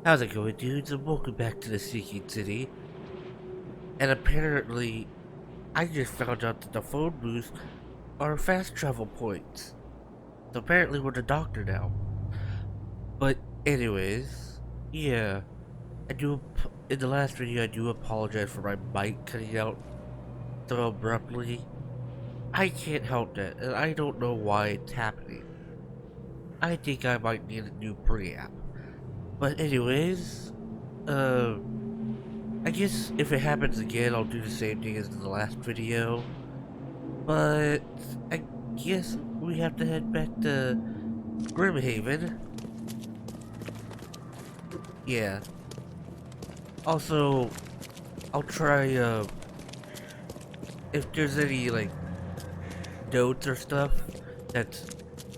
How's it going, dudes? And welcome back to the Seeking City. And apparently, I just found out that the phone booths are fast travel points. So apparently we're the doctor now. But anyways, yeah. In the last video, I do apologize for my mic cutting out so abruptly. I can't help that, and I don't know why it's happening. I think I might need a new preamp. But anyways, uh... I guess if it happens again, I'll do the same thing as in the last video. But I guess we have to head back to Grimhaven. Yeah. Also, I'll try, if there's any, like, notes or stuff that's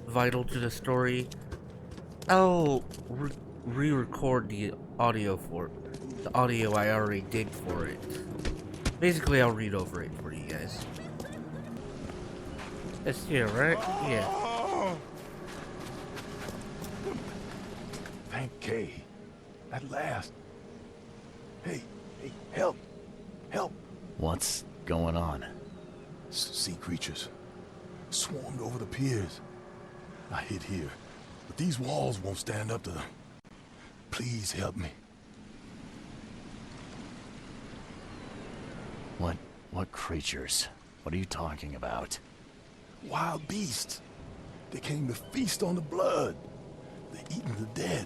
vital to the story, I'll re-record the audio for it. The audio I already did for it. Basically, I'll read over it for you guys. It's here, right? Yeah. Thank Kay. At last. Hey, help. Help. What's going on? Sea creatures. Swarmed over the piers. I hid here, but these walls won't stand up to them. Please help me. What creatures? What are you talking about? Wild beasts. They came to feast on the blood. They're eating the dead.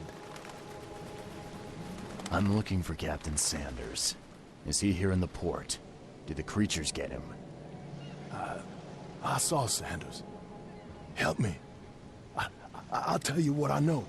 I'm looking for Captain Sanders. Is he here in the port? Did the creatures get him? I saw Sanders. Help me. I'll tell you what I know.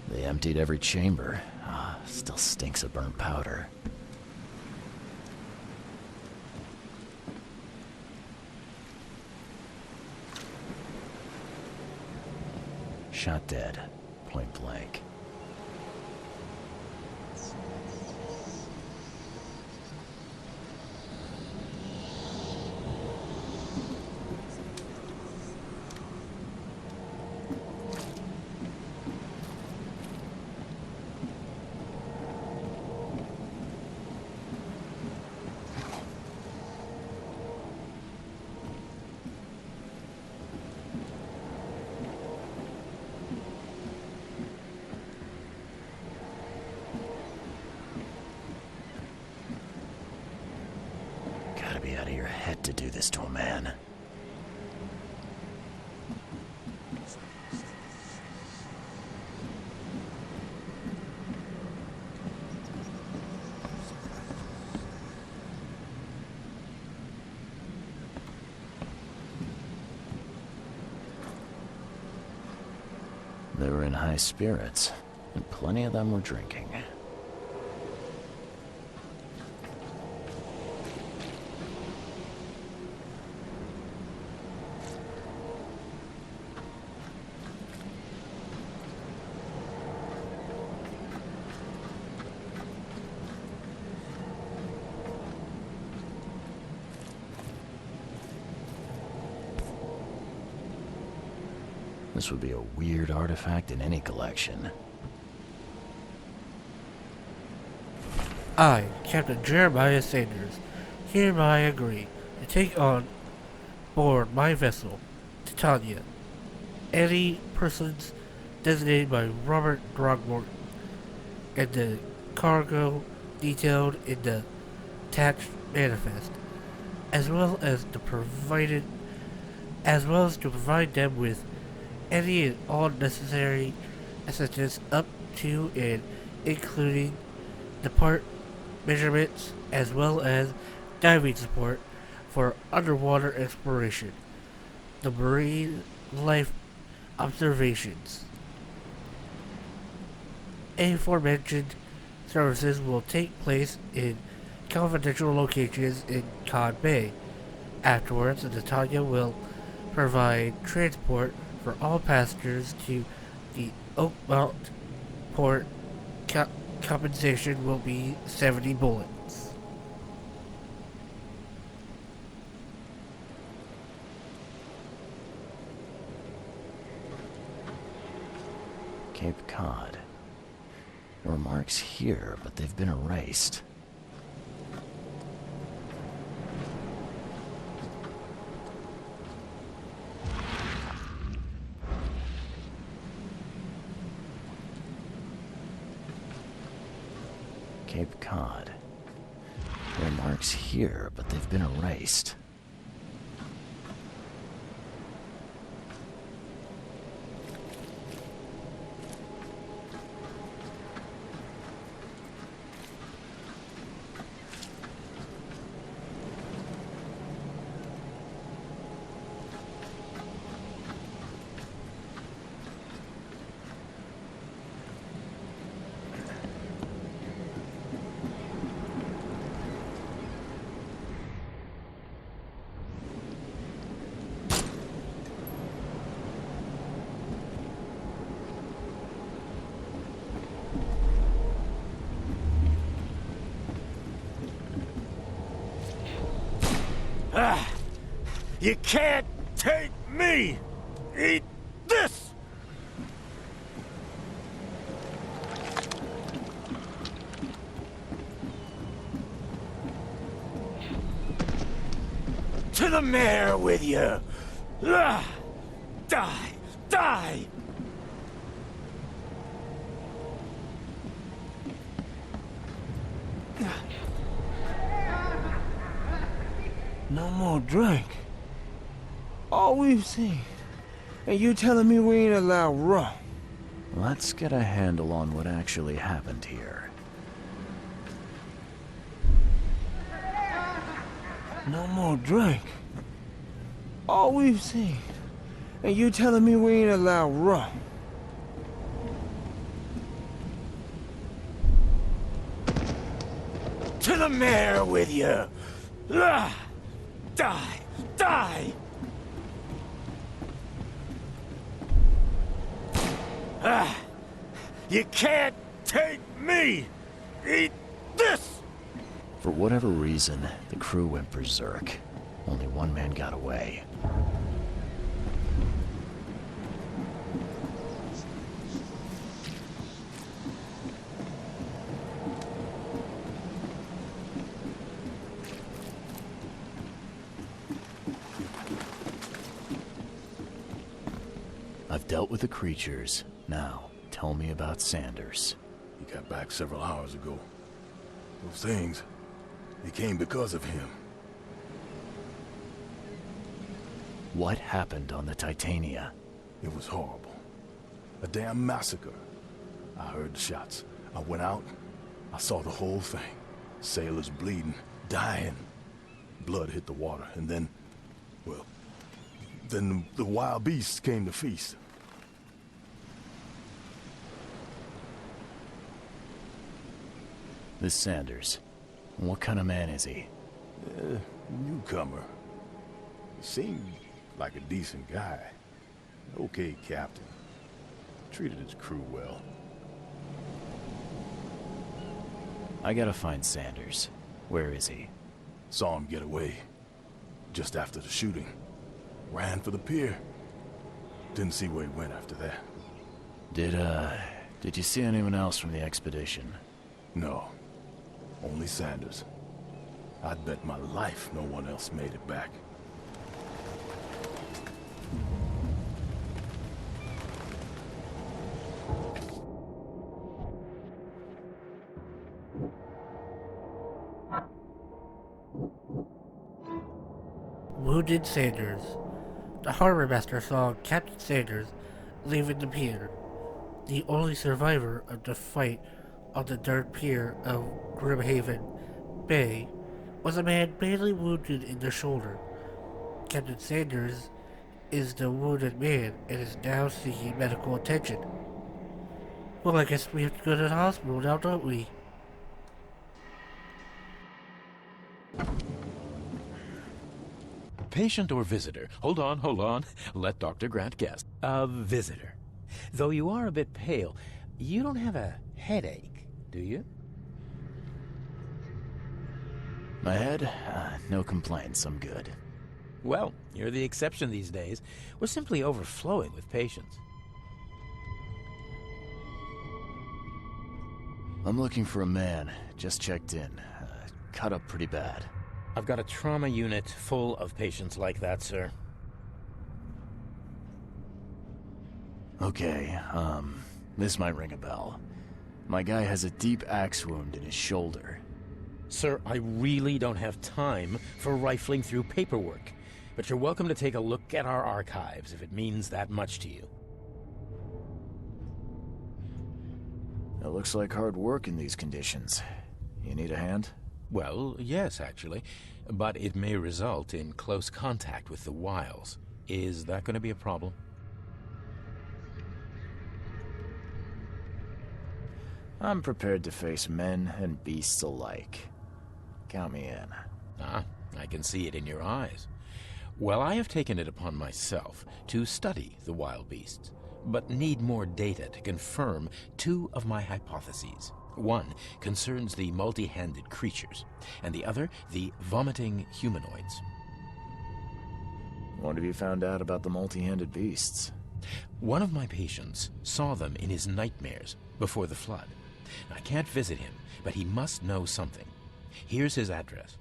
They emptied every chamber. Still stinks of burnt powder. Shot dead. Point blank. Gotta be out of your head to do this to a man. They were in high spirits, and plenty of them were drinking. This would be a weird artifact in any collection. I, Captain Jeremiah Sanders, hereby agree to take on board my vessel, Titania, any persons designated by Robert Throgmorton, and the cargo detailed in the attached manifest, as well as to provide them with any and all necessary assistance up to and including the part measurements as well as diving support for underwater exploration, the marine life observations. Aforementioned services will take place in confidential locations in Cod Bay. Afterwards, the Titania will provide transport for all passengers to the Oakmont port. Compensation will be 70 bullets. Cape Cod. There were marks here, but they've been erased. Cape Cod. There are marks here, but they've been erased. You can't take me! Eat this! To the mayor with you! Die! Die! No more drink. All we've seen. And you telling me we ain't allowed rum? Let's get a handle on what actually happened here. No more drink. All we've seen. And you telling me we ain't allowed rum? To the mayor with you! Die! Die! You can't take me! Eat this! For whatever reason, the crew went berserk. Only one man got away. I've dealt with the creatures. Now, tell me about Sanders. He got back several hours ago. Those things, they came because of him. What happened on the Titania? It was horrible. A damn massacre. I heard the shots. I went out. I saw the whole thing. Sailors bleeding, dying. Blood hit the water, and then, well, then the wild beasts came to feast. This Sanders. What kind of man is he? Newcomer. He seemed like a decent guy. Okay, captain. Treated his crew well. I gotta find Sanders. Where is he? Saw him get away. Just after the shooting. Ran for the pier. Didn't see where he went after that. Did you see anyone else from the expedition? No. Only Sanders. I'd bet my life no one else made it back. Wounded Sanders. The harbor master saw Captain Sanders leaving the pier. The only survivor of the fight on the dark pier of Grimhaven Bay was a man badly wounded in the shoulder. Captain Sanders is the wounded man and is now seeking medical attention. Well, I guess we have to go to the hospital now, don't we? Patient or visitor? Hold on. Let Dr. Grant guess. A visitor. Though you are a bit pale, you don't have a headache, do you? My head? No complaints, I'm good. Well, you're the exception these days. We're simply overflowing with patients. I'm looking for a man. Just checked in. Cut up pretty bad. I've got a trauma unit full of patients like that, sir. Okay, this might ring a bell. My guy has a deep axe wound in his shoulder. Sir, I really don't have time for rifling through paperwork, but you're welcome to take a look at our archives if it means that much to you. It looks like hard work in these conditions. You need a hand? Well, yes, actually, but it may result in close contact with the wiles. Is that going to be a problem? I'm prepared to face men and beasts alike. Count me in. Ah, I can see it in your eyes. Well, I have taken it upon myself to study the wild beasts, but need more data to confirm two of my hypotheses. One concerns the multi-handed creatures, and the other the vomiting humanoids. What have you found out about the multi-handed beasts? One of my patients saw them in his nightmares before the flood. I can't visit him, but he must know something. Here's his address.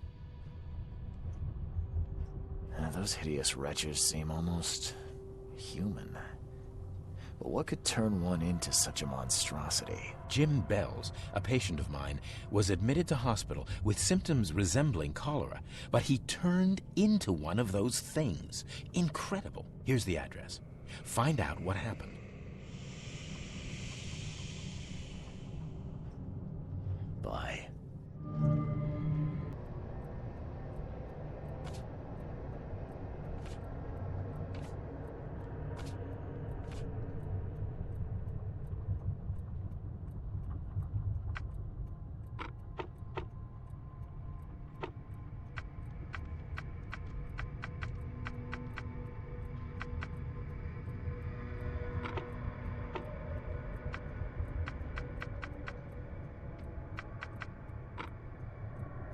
Those hideous wretches seem almost human. But what could turn one into such a monstrosity? Jim Bells, a patient of mine, was admitted to hospital with symptoms resembling cholera, but he turned into one of those things. Incredible. Here's the address. Find out what happened. Bye.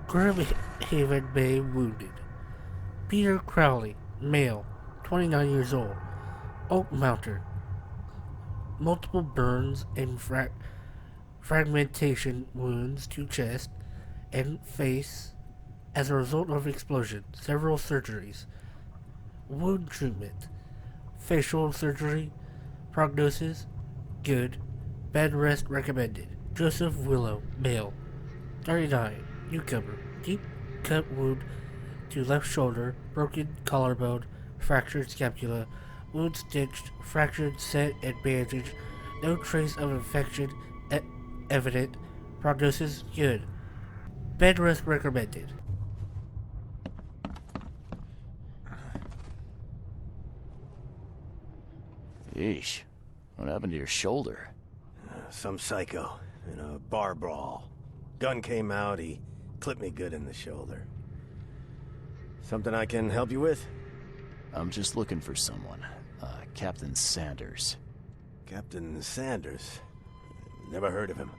Grimhaven Bay wounded. Peter Crowley, male, 29 years old, Oak Mountain. Multiple burns and fragmentation wounds to chest and face as a result of explosion. Several surgeries. Wound treatment. Facial surgery. Prognosis, good. Bed rest recommended. Joseph Willow, male, 39, newcomer. Deep cut wound to left shoulder, broken collarbone, fractured scapula, wound stitched, fractured set and bandaged, no trace of infection evident, prognosis good. Bed rest recommended. Yeesh. What happened to your shoulder? Some psycho in a bar brawl. Gun came out, he clipped me good in the shoulder. Something I can help you with? I'm just looking for someone. Captain Sanders. Captain Sanders? Never heard of him.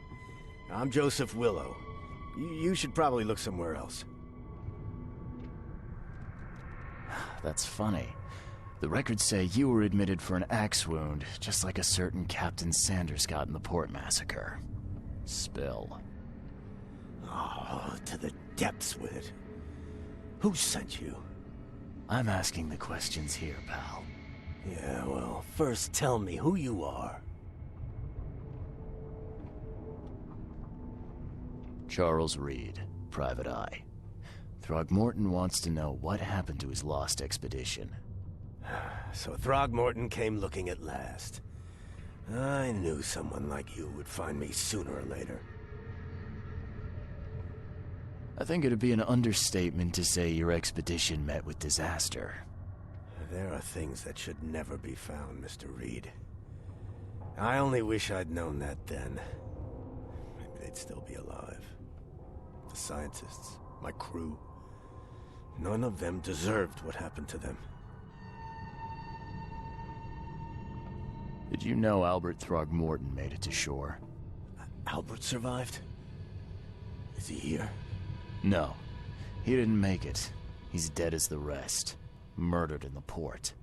I'm Joseph Willow. You should probably look somewhere else. That's funny. The records say you were admitted for an axe wound, just like a certain Captain Sanders got in the port massacre. Spill. Oh, to the depths with it. Who sent you? I'm asking the questions here, pal. Yeah, well, first tell me who you are. Charles Reed, Private Eye. Throgmorton wants to know what happened to his lost expedition. So Throgmorton came looking at last. I knew someone like you would find me sooner or later. I think it'd be an understatement to say your expedition met with disaster. There are things that should never be found, Mr. Reed. I only wish I'd known that then. Maybe they'd still be alive. The scientists, my crew. None of them deserved what happened to them. Did you know Albert Throgmorton made it to shore? Albert survived? Is he here? No. He didn't make it. He's dead as the rest. Murdered in the port.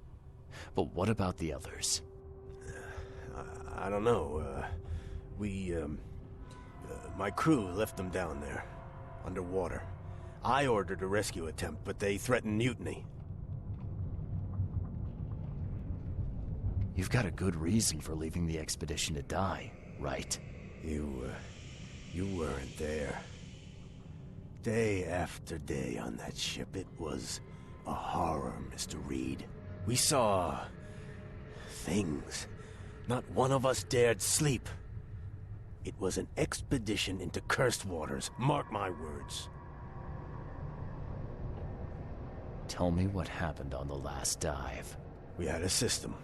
But what about the others? I don't know. My crew left them down there, underwater. I ordered a rescue attempt, but they threatened mutiny. You've got a good reason for leaving the expedition to die, right? You weren't there. Day after day on that ship, it was a horror, Mr. Reed. We saw things. Not one of us dared sleep. It was an expedition into cursed waters, mark my words. Tell me what happened on the last dive. We had a system.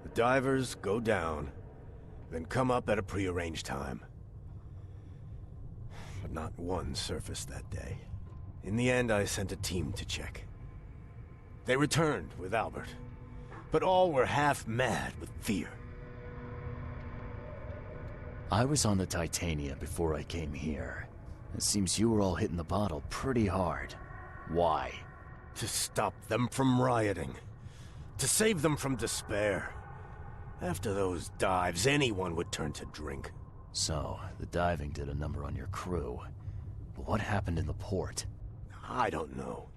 The divers go down, then come up at a prearranged time. But not one surfaced that day. In the end, I sent a team to check. They returned with Albert, but all were half mad with fear. I was on the Titania before I came here. It seems you were all hitting the bottle pretty hard. Why? To stop them from rioting. To save them from despair. After those dives, anyone would turn to drink. So, the diving did a number on your crew. But what happened in the port? I don't know.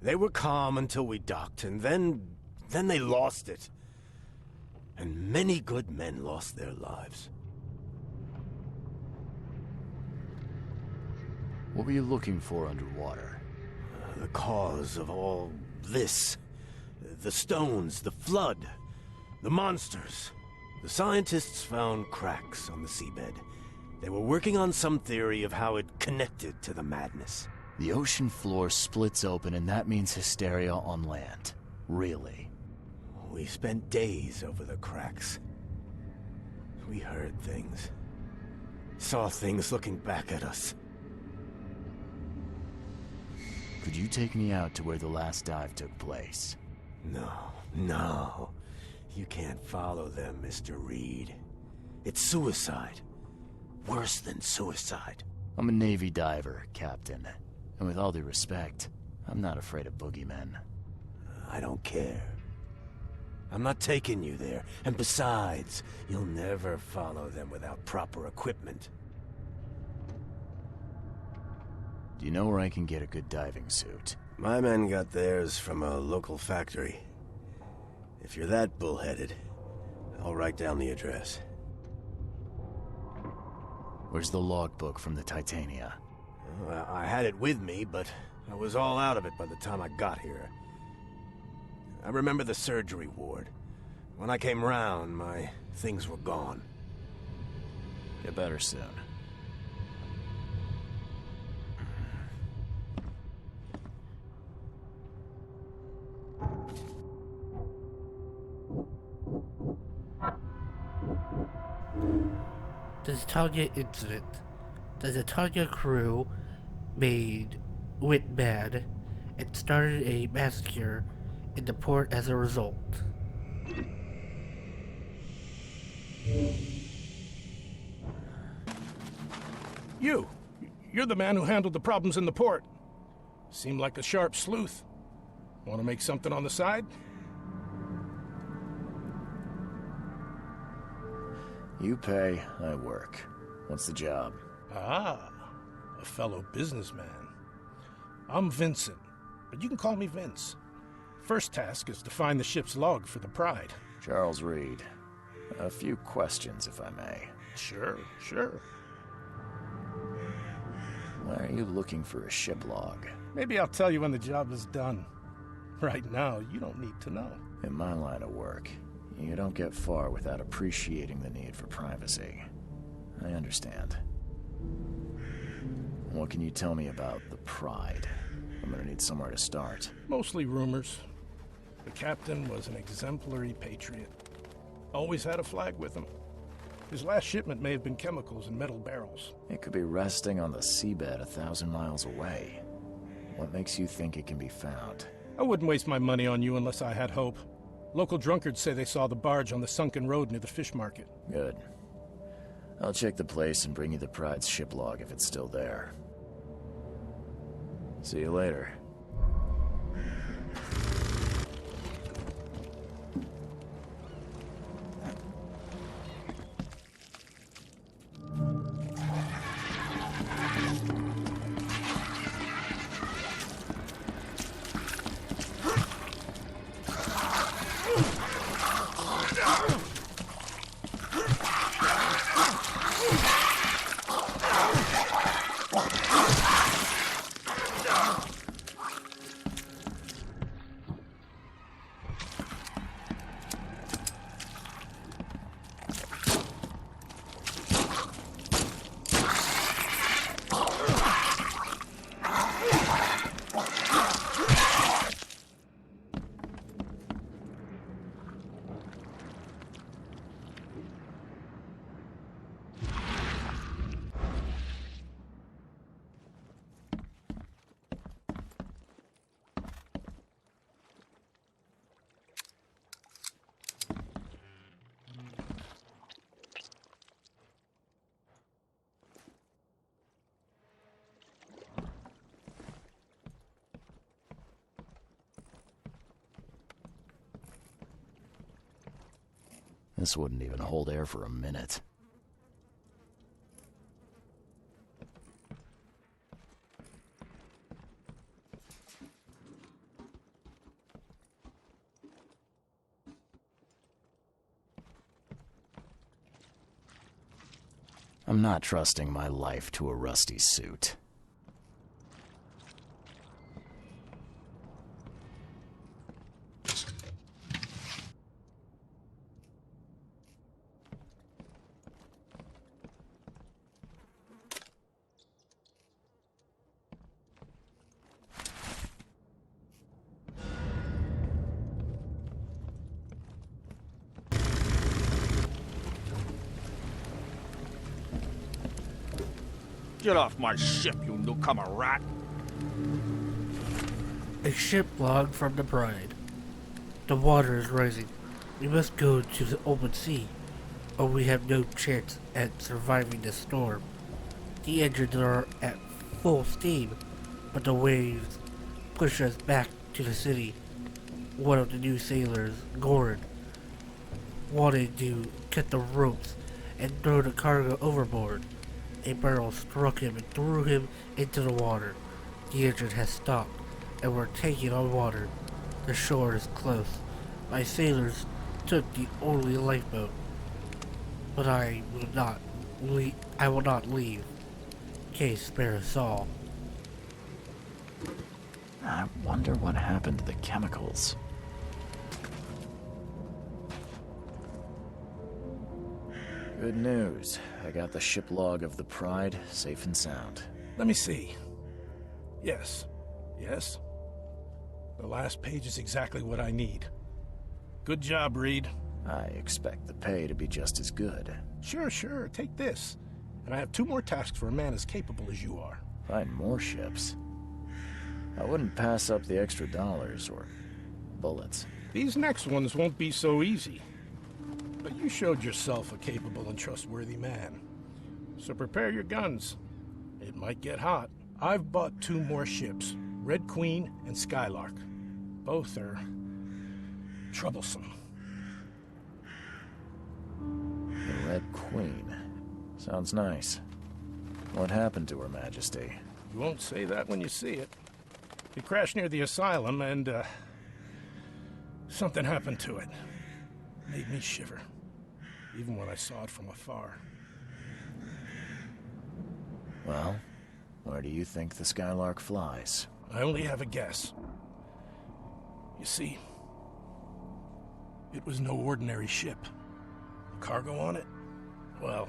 They were calm until we docked, and then they lost it. And many good men lost their lives. What were you looking for underwater? The cause of all this. The stones, the flood, the monsters. The scientists found cracks on the seabed. They were working on some theory of how it connected to the madness. The ocean floor splits open and that means hysteria on land. Really? We spent days over the cracks. We heard things. Saw things looking back at us. Could you take me out to where the last dive took place? No. You can't follow them, Mr. Reed. It's suicide. Worse than suicide. I'm a Navy diver, Captain. And with all due respect, I'm not afraid of boogeymen. I don't care. I'm not taking you there. And besides, you'll never follow them without proper equipment. Do you know where I can get a good diving suit? My men got theirs from a local factory. If you're that bullheaded, I'll write down the address. Where's the logbook from the Titania? Well, I had it with me, but I was all out of it by the time I got here. I remember the surgery ward. When I came round, my things were gone. Get better soon. The Titania incident. The Titania crew went mad and started a massacre in the port as a result. You're the man who handled the problems in the port. Seem like a sharp sleuth. Want to make something on the side? You pay, I work. What's the job? Ah, a fellow businessman. I'm Vincent, but you can call me Vince. First task is to find the ship's log for the Pride. Charles Reed. A few questions, if I may. Sure, sure. Why are you looking for a ship log? Maybe I'll tell you when the job is done. Right now, you don't need to know. In my line of work, you don't get far without appreciating the need for privacy. I understand. What can you tell me about the Pride? I'm gonna need somewhere to start. Mostly rumors. The captain was an exemplary patriot. Always had a flag with him. His last shipment may have been chemicals in metal barrels. It could be resting on the seabed 1,000 miles away. What makes you think it can be found? I wouldn't waste my money on you unless I had hope. Local drunkards say they saw the barge on the sunken road near the fish market. Good. I'll check the place and bring you the Pride's ship log if it's still there. See you later. This wouldn't even hold air for a minute. I'm not trusting my life to a rusty suit. Get off my ship, you newcomer rat! A ship log from the Pride. The water is rising. We must go to the open sea, or we have no chance at surviving the storm. The engines are at full steam, but the waves push us back to the city. One of the new sailors, Goran, wanted to cut the ropes and throw the cargo overboard. A barrel struck him and threw him into the water. The engine has stopped, and we're taking on water. The shore is close. My sailors took the only lifeboat, but I will not leave. Case spare us all. I wonder what happened to the chemicals. Good news. I got the ship log of the Pride, safe and sound. Let me see. Yes. Yes. The last page is exactly what I need. Good job, Reed. I expect the pay to be just as good. Sure. Take this. And I have 2 more tasks for a man as capable as you are. Find more ships. I wouldn't pass up the extra dollars or bullets. These next ones won't be so easy. But you showed yourself a capable and trustworthy man. So prepare your guns. It might get hot. I've bought 2 more ships, Red Queen and Skylark. Both are troublesome. The Red Queen. Sounds nice. What happened to Her Majesty? You won't say that when you see it. It crashed near the asylum, and, something happened to it. Made me shiver, even when I saw it from afar. Well, where do you think the Skylark flies? I only have a guess. You see, it was no ordinary ship. The cargo on it, well,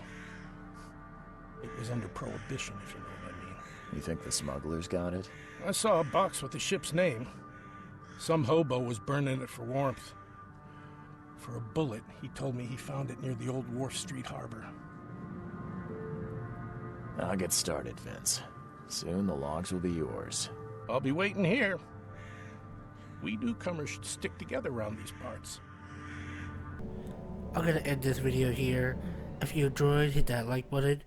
it was under prohibition, if you know what I mean. You think the smugglers got it? I saw a box with the ship's name. Some hobo was burning it for warmth. For a bullet, he told me he found it near the old Wharf Street harbor. I'll get started, Vince. Soon the logs will be yours. I'll be waiting here. We newcomers should stick together around these parts. I'm gonna end this video here. If you enjoyed, hit that like button.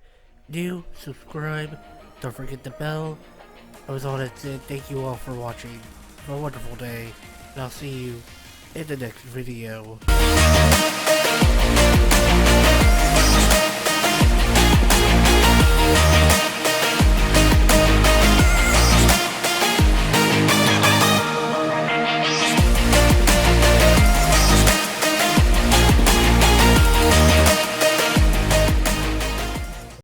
New, subscribe, don't forget the bell. That was all that's it. Thank you all for watching. Have a wonderful day, and I'll see you in the next video.